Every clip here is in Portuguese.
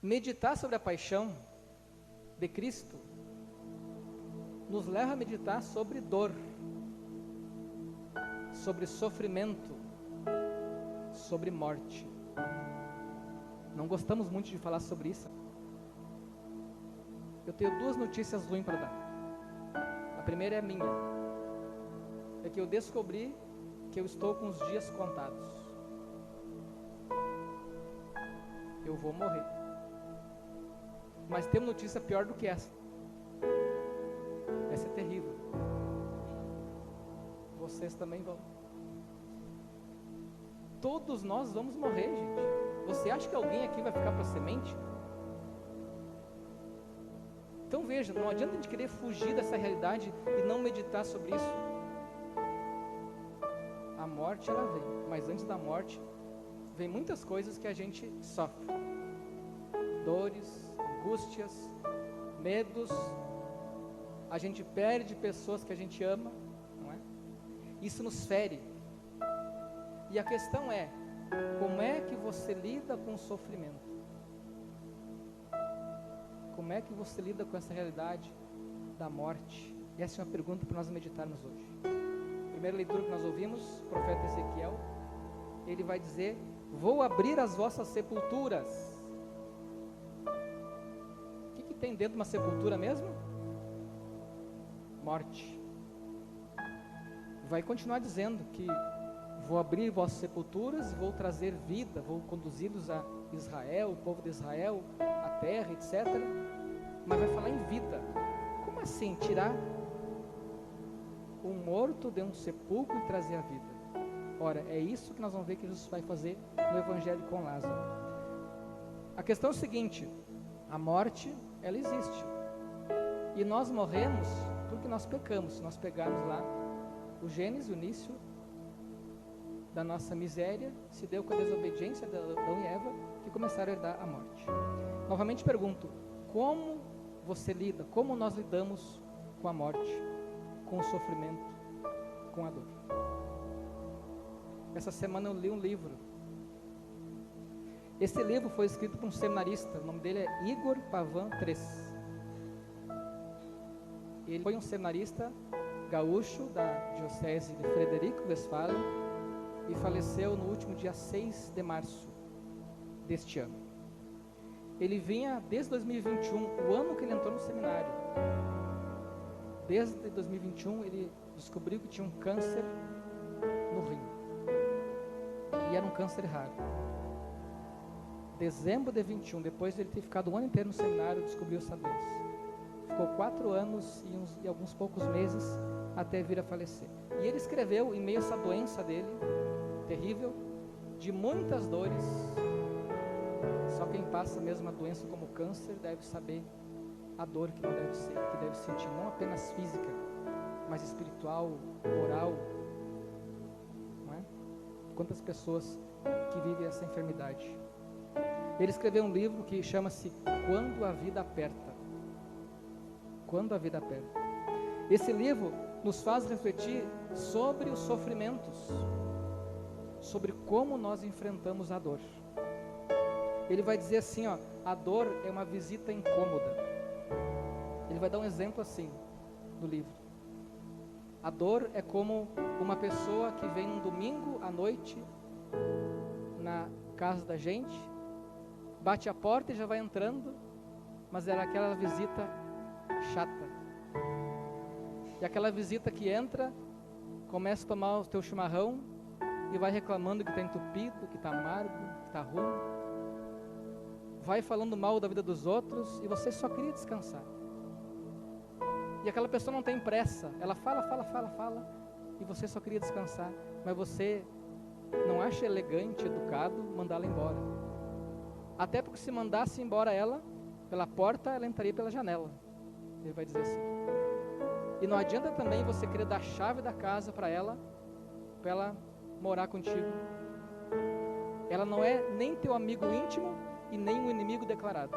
Meditar sobre a paixão de Cristo nos leva a meditar sobre dor, sobre sofrimento, sobre morte. Não gostamos muito de falar sobre isso. Eu tenho duas notícias ruins para dar. A primeira é minha. É que eu descobri que eu estou com os dias contados. Eu vou morrer. Mas tem uma notícia pior do que essa. Essa é terrível. Vocês também vão. Todos nós vamos morrer, gente. Você acha que alguém aqui vai ficar para semente? Então veja, não adianta a gente querer fugir dessa realidade e não meditar sobre isso. A morte, ela vem, mas antes da morte vem muitas coisas que a gente sofre. Dores, angústias, medos. A gente perde pessoas que a gente ama, não é? Isso nos fere. E a questão é, como é que você lida com o sofrimento? Como é que você lida com essa realidade da morte? Essa é uma pergunta para nós meditarmos hoje. Primeira leitura que nós ouvimos, o profeta Ezequiel, ele vai dizer: vou abrir as vossas sepulturas. O que tem dentro de uma sepultura mesmo? Morte. Vai continuar dizendo que vou abrir vossas sepulturas e vou trazer vida, vou conduzi-los a Israel, o povo de Israel, a terra, etc. Mas vai falar em vida. Como assim tirar um morto de um sepulcro e trazer a vida? Ora, é isso que nós vamos ver que Jesus vai fazer no Evangelho com Lázaro. A questão é o seguinte: a morte, ela existe. E nós morremos porque nós pecamos. Se nós pegarmos lá o Gênesis, o início da nossa miséria, se deu com a desobediência de Adão e Eva, que começaram a herdar a morte. Novamente pergunto, como você lida, como nós lidamos com a morte, com o sofrimento, com a dor? Essa semana eu li um livro. Esse livro foi escrito por um seminarista, o nome dele é Igor Pavan Tres. Ele foi um seminarista gaúcho da diocese de Frederico Westphalen e faleceu no último dia 6 de março deste ano. Ele vinha desde 2021, o ano que ele entrou no seminário. Desde 2021 ele descobriu que tinha um câncer no rim. E era um câncer raro. Dezembro de 21, depois de ele ter ficado o ano inteiro no seminário, descobriu essa doença. Ficou 4 anos e alguns poucos meses até vir a falecer. E ele escreveu, em meio a essa doença dele, terrível, de muitas dores. Só quem passa mesmo a doença como câncer deve saber a dor que não deve ser, que deve sentir, não apenas física, mas espiritual, moral, não é? Quantas pessoas que vivem essa enfermidade. Ele escreveu um livro que chama-se Quando a Vida Aperta. Quando a Vida Aperta. Esse livro nos faz refletir sobre os sofrimentos, sobre como nós enfrentamos a dor. Ele vai dizer assim, ó, a dor é uma visita incômoda. Ele vai dar um exemplo assim no livro. A dor é como uma pessoa que vem um domingo à noite na casa da gente, bate a porta e já vai entrando, mas era aquela visita chata. E aquela visita que entra, começa a tomar o teu chimarrão e vai reclamando que está entupido, que está amargo, que está ruim. Vai falando mal da vida dos outros e você só queria descansar. E aquela pessoa não tem pressa, ela fala e você só queria descansar, mas você não acha elegante, educado mandá-la embora. Até porque se mandasse embora ela pela porta, ela entraria pela janela. Ele vai dizer assim. E não adianta também você querer dar a chave da casa para ela morar contigo. Ela não é nem teu amigo íntimo e nem um inimigo declarado.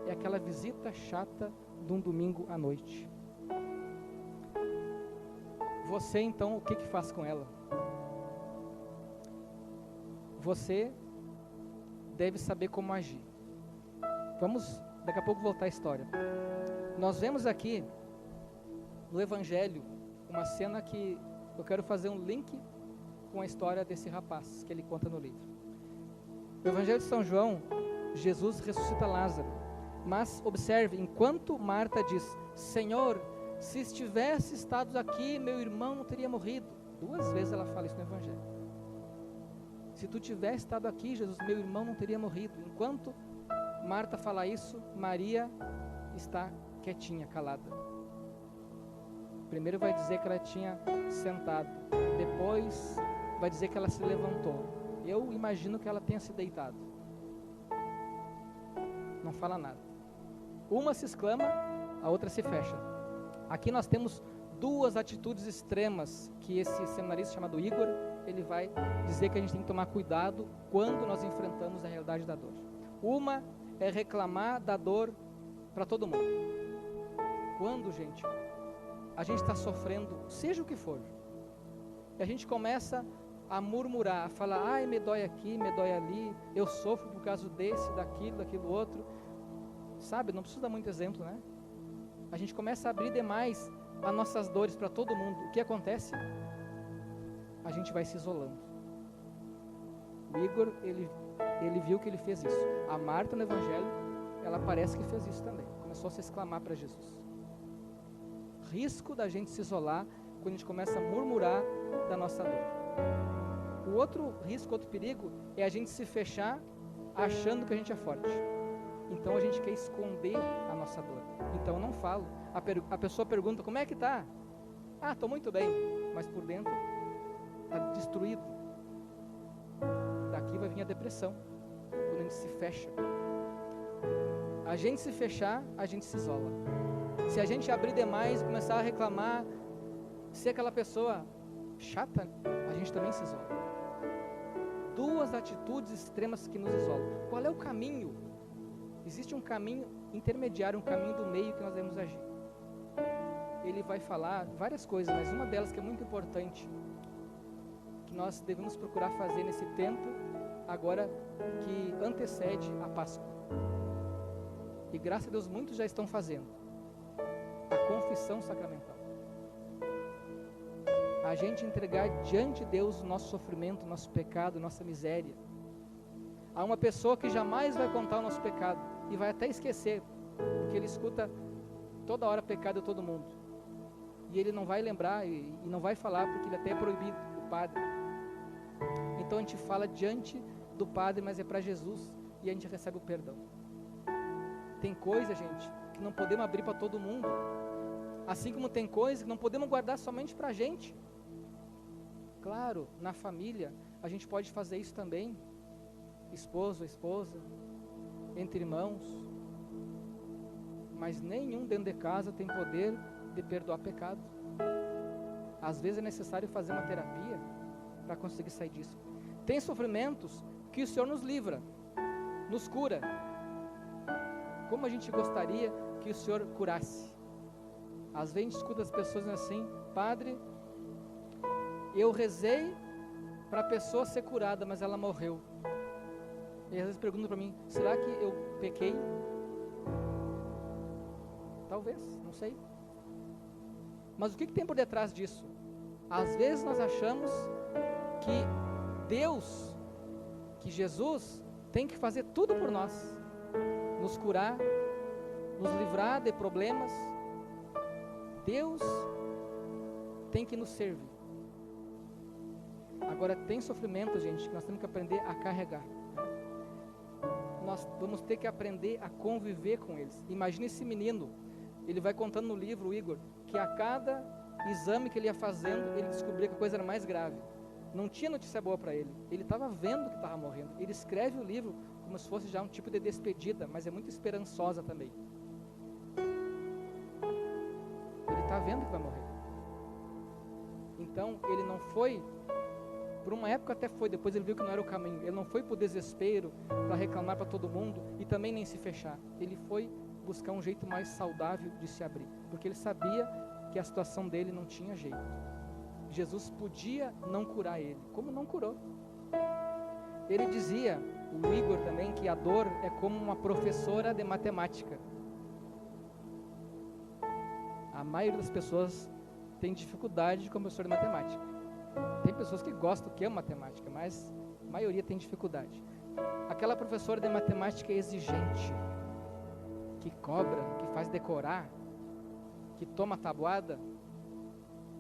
É aquela visita chata de um domingo à noite. Você então, o que faz com ela? Você deve saber como agir. Vamos daqui a pouco voltar à história. Nós vemos aqui no Evangelho uma cena que eu quero fazer um link com a história desse rapaz que ele conta no livro. No Evangelho de São João, Jesus ressuscita Lázaro, mas observe, enquanto Marta diz: Senhor, se estivesse estado aqui, meu irmão não teria morrido. 2 vezes ela fala isso no Evangelho. Se tu tivesse estado aqui, Jesus, meu irmão não teria morrido. Enquanto Marta fala isso, Maria está quietinha, calada. Primeiro vai dizer que ela tinha sentado, depois vai dizer que ela se levantou. Eu imagino que ela tenha se deitado. Não fala nada. Uma se exclama, a outra se fecha. Aqui nós temos 2 atitudes extremas que esse seminarista chamado Igor, ele vai dizer que a gente tem que tomar cuidado quando nós enfrentamos a realidade da dor. Uma é reclamar da dor para todo mundo. Quando, gente, a gente está sofrendo, seja o que for, e a gente começa a murmurar, a falar: ai, me dói aqui, me dói ali, eu sofro por causa desse, daquilo outro, sabe, não precisa dar muito exemplo, né? A gente começa a abrir demais as nossas dores para todo mundo. O que acontece? A gente vai se isolando. O Igor, ele viu que ele fez isso. A Marta no Evangelho, ela parece que fez isso também, começou a se exclamar para Jesus. Risco da gente se isolar quando a gente começa a murmurar da nossa dor. O outro risco, outro perigo, é a gente se fechar achando que a gente é forte. Então a gente quer esconder a nossa dor. Então eu não falo. A pessoa pergunta: como é que tá? Ah, estou muito bem. Mas por dentro está destruído. Daqui vai vir a depressão, quando a gente se fecha. A gente se fechar, a gente se isola. Se a gente abrir demais e começar a reclamar, ser aquela pessoa chata, a gente também se isola. 2 atitudes extremas que nos isolam. Qual é o caminho? Existe um caminho intermediário, um caminho do meio que nós devemos agir. Ele vai falar várias coisas, mas uma delas que é muito importante, que nós devemos procurar fazer nesse tempo, agora que antecede a Páscoa. E graças a Deus muitos já estão fazendo. A confissão sacramental. A gente entregar diante de Deus o nosso sofrimento, o nosso pecado, nossa miséria. Há uma pessoa que jamais vai contar o nosso pecado e vai até esquecer, porque ele escuta toda hora pecado de todo mundo. E ele não vai lembrar e não vai falar, porque ele até é proibido, o padre. Então a gente fala diante do padre, mas é para Jesus, e a gente recebe o perdão. Tem coisa, gente, que não podemos abrir para todo mundo. Assim como tem coisa que não podemos guardar somente para a gente. Claro, na família, a gente pode fazer isso também. Esposo, esposa, entre irmãos. Mas nenhum dentro de casa tem poder de perdoar pecado. Às vezes é necessário fazer uma terapia para conseguir sair disso. Tem sofrimentos que o Senhor nos livra, nos cura. Como a gente gostaria que o Senhor curasse. Às vezes a gente escuta as pessoas assim: padre, eu rezei para a pessoa ser curada, mas ela morreu. E às vezes perguntam para mim: será que eu pequei? Talvez, não sei. Mas o que tem por detrás disso? Às vezes nós achamos que Deus, que Jesus, tem que fazer tudo por nós. Nos curar, nos livrar de problemas. Deus tem que nos servir. Agora tem sofrimento, gente, que nós temos que aprender a carregar. Nós vamos ter que aprender a conviver com eles. Imagine esse menino, ele vai contando no livro, o Igor, que a cada exame que ele ia fazendo, ele descobria que a coisa era mais grave. Não tinha notícia boa para ele. Ele estava vendo que estava morrendo. Ele escreve o livro como se fosse já um tipo de despedida, mas é muito esperançosa também. Ele está vendo que vai morrer. Então, ele não foi, por uma época até foi, depois ele viu que não era o caminho. Ele não foi por desespero, para reclamar para todo mundo e também nem se fechar. Ele foi buscar um jeito mais saudável de se abrir, porque ele sabia que a situação dele não tinha jeito. Jesus podia não curar ele, como não curou. Ele dizia o Igor também, que a dor é como uma professora de matemática. A maioria das pessoas tem dificuldade com professor de matemática. Tem pessoas que gostam, que amam matemática, mas a maioria tem dificuldade. Aquela professora de matemática exigente, que cobra, que faz decorar, que toma tabuada,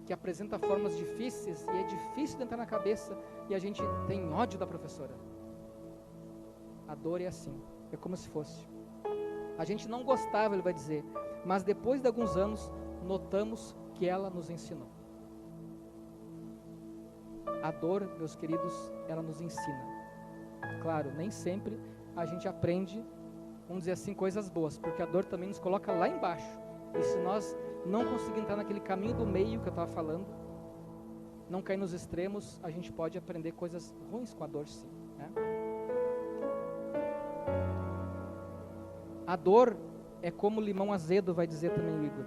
que apresenta formas difíceis e é difícil de entrar na cabeça e a gente tem ódio da professora. A dor é assim, é como se fosse. A gente não gostava, ele vai dizer, mas depois de alguns anos notamos que ela nos ensinou. A dor, meus queridos, ela nos ensina. Claro, nem sempre a gente aprende, vamos dizer assim, coisas boas, porque a dor também nos coloca lá embaixo. E se nós não conseguirmos entrar naquele caminho do meio que eu estava falando, não cair nos extremos, a gente pode aprender coisas ruins com a dor, sim, né? A dor é como limão azedo, vai dizer também o Igor,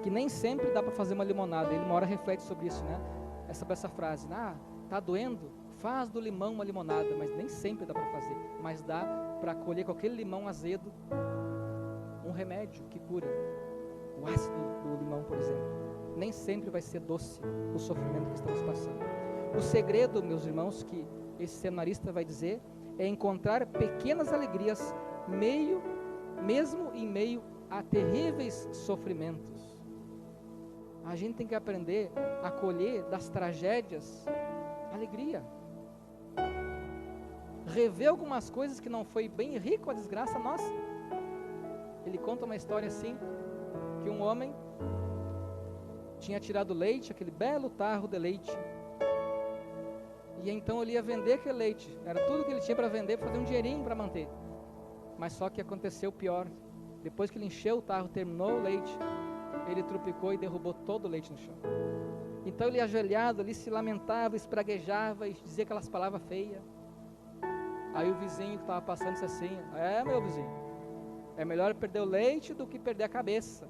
que nem sempre dá para fazer uma limonada. Ele uma hora reflete sobre isso, né? Essa frase, tá doendo? Faz do limão uma limonada, mas nem sempre dá para fazer, mas dá para colher com aquele limão azedo um remédio que cura. O ácido do limão, por exemplo, nem sempre vai ser doce o sofrimento que estamos passando. O segredo, meus irmãos, que esse cenarista vai dizer, é encontrar pequenas alegrias mesmo em meio a terríveis sofrimentos. A gente tem que aprender a colher das tragédias alegria. Rever algumas coisas que não foi bem rico a desgraça nossa. Ele conta uma história assim, que um homem tinha tirado leite, aquele belo tarro de leite, e então ele ia vender aquele leite, era tudo que ele tinha para vender, para fazer um dinheirinho para manter. Mas só que aconteceu o pior. Depois que ele encheu o tarro, terminou o leite, ele trupicou e derrubou todo o leite no chão. Então ele ajoelhado ali se lamentava, espraguejava e dizia aquelas palavras feias. Aí o vizinho que estava passando disse assim, meu vizinho, é melhor perder o leite do que perder a cabeça.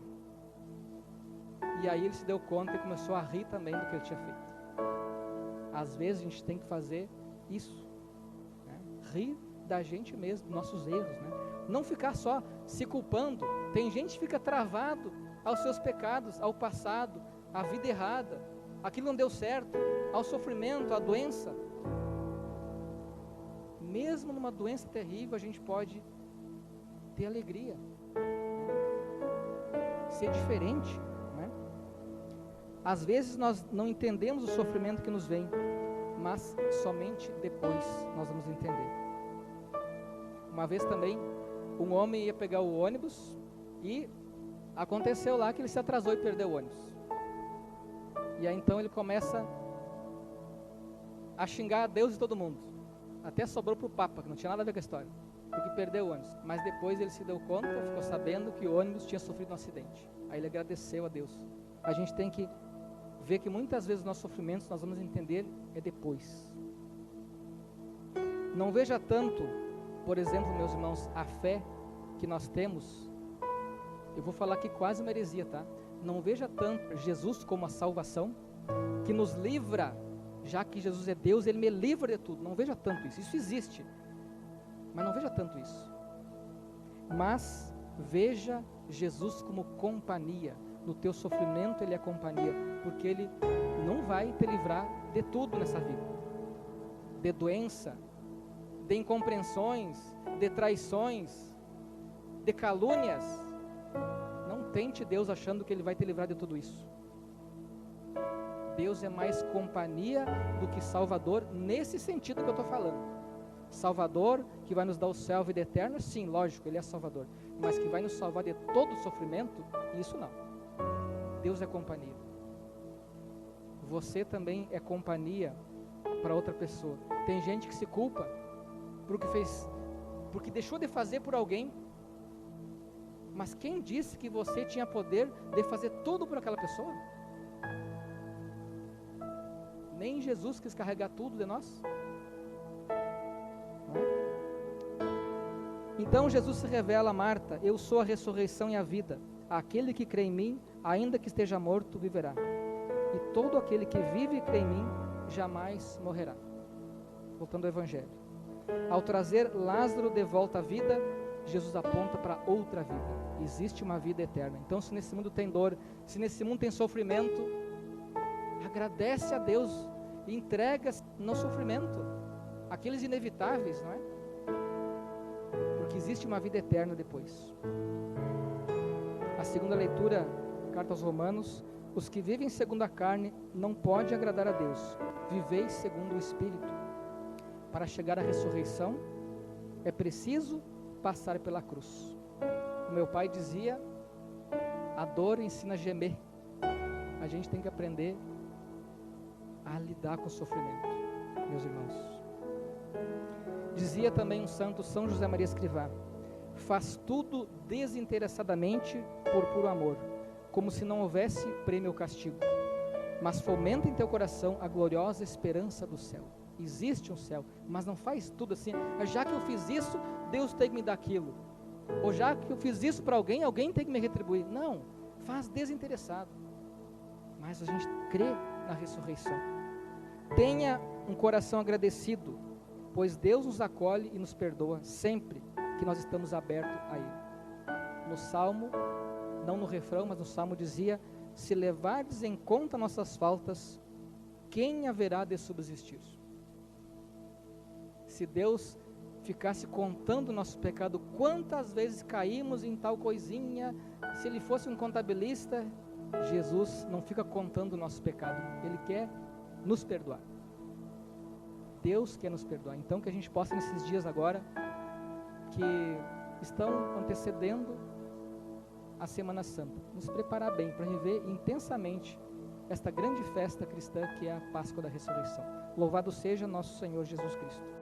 E aí ele se deu conta e começou a rir também do que ele tinha feito. Às vezes a gente tem que fazer isso, né? Rir da gente mesmo, dos nossos erros, né? Não ficar só se culpando. Tem gente que fica travado aos seus pecados, ao passado, à vida errada, aquilo não deu certo, ao sofrimento, à doença. Mesmo numa doença terrível, a gente pode ter alegria, ser diferente, né? Às vezes nós não entendemos o sofrimento que nos vem, mas somente depois nós vamos entender. Uma vez também, um homem ia pegar o ônibus e aconteceu lá que ele se atrasou e perdeu o ônibus. E aí então ele começa a xingar a Deus e todo mundo. Até sobrou para o Papa, que não tinha nada a ver com a história, porque perdeu o ônibus. Mas depois ele se deu conta, ficou sabendo que o ônibus tinha sofrido um acidente. Aí ele agradeceu a Deus. A gente tem que ver que muitas vezes os nossos sofrimentos nós vamos entender é depois. Não veja tanto, por exemplo, meus irmãos, a fé que nós temos. Eu vou falar aqui quase uma heresia, tá? Não veja tanto Jesus como a salvação, que nos livra, já que Jesus é Deus, Ele me livra de tudo. Não veja tanto isso, isso existe, mas não veja tanto isso. Mas veja Jesus como companhia. No teu sofrimento Ele é companhia, porque Ele não vai te livrar de tudo nessa vida. De doença, de incompreensões, de traições, de calúnias. Não tente Deus achando que Ele vai te livrar de tudo isso. Deus é mais companhia do que Salvador, nesse sentido que eu estou falando. Salvador, que vai nos dar o céu, a vida eterna, sim, lógico, Ele é Salvador. Mas que vai nos salvar de todo o sofrimento, isso não. Deus é companhia. Você também é companhia para outra pessoa. Tem gente que se culpa porque deixou de fazer por alguém. Mas quem disse que você tinha poder de fazer tudo por aquela pessoa? Nem Jesus quis carregar tudo de nós. Não é? Então Jesus se revela a Marta: eu sou a ressurreição e a vida. Aquele que crê em mim, ainda que esteja morto, viverá. E todo aquele que vive e crê em mim, jamais morrerá. Voltando ao Evangelho. Ao trazer Lázaro de volta à vida, Jesus aponta para outra vida. Existe uma vida eterna. Então, se nesse mundo tem dor, se nesse mundo tem sofrimento, agradece a Deus e entrega-se no sofrimento, aqueles inevitáveis, não é? Porque existe uma vida eterna depois. A segunda leitura, carta aos Romanos: os que vivem segundo a carne não podem agradar a Deus. Viveis segundo o Espírito. Para chegar à ressurreição, é preciso passar pela cruz. O meu pai dizia: a dor ensina a gemer. A gente tem que aprender a lidar com o sofrimento, meus irmãos. Dizia também um santo, São José Maria Escrivá: faz tudo desinteressadamente por puro amor, como se não houvesse prêmio ou castigo, mas fomenta em teu coração a gloriosa esperança do céu. Existe um céu, mas não faz tudo assim, já que eu fiz isso, Deus tem que me dar aquilo, ou já que eu fiz isso para alguém, alguém tem que me retribuir. Não, faz desinteressado, mas a gente crê na ressurreição. Tenha um coração agradecido, pois Deus nos acolhe e nos perdoa sempre que nós estamos abertos a Ele. No Salmo, não no refrão, mas no Salmo dizia: se levardes em conta nossas faltas, quem haverá de subsistir? Se Deus ficasse contando o nosso pecado, quantas vezes caímos em tal coisinha, se Ele fosse um contabilista, Jesus não fica contando o nosso pecado, Ele quer nos perdoar. Deus quer nos perdoar. Então que a gente possa, nesses dias agora, que estão antecedendo a Semana Santa, nos preparar bem para viver intensamente esta grande festa cristã que é a Páscoa da Ressurreição. Louvado seja nosso Senhor Jesus Cristo.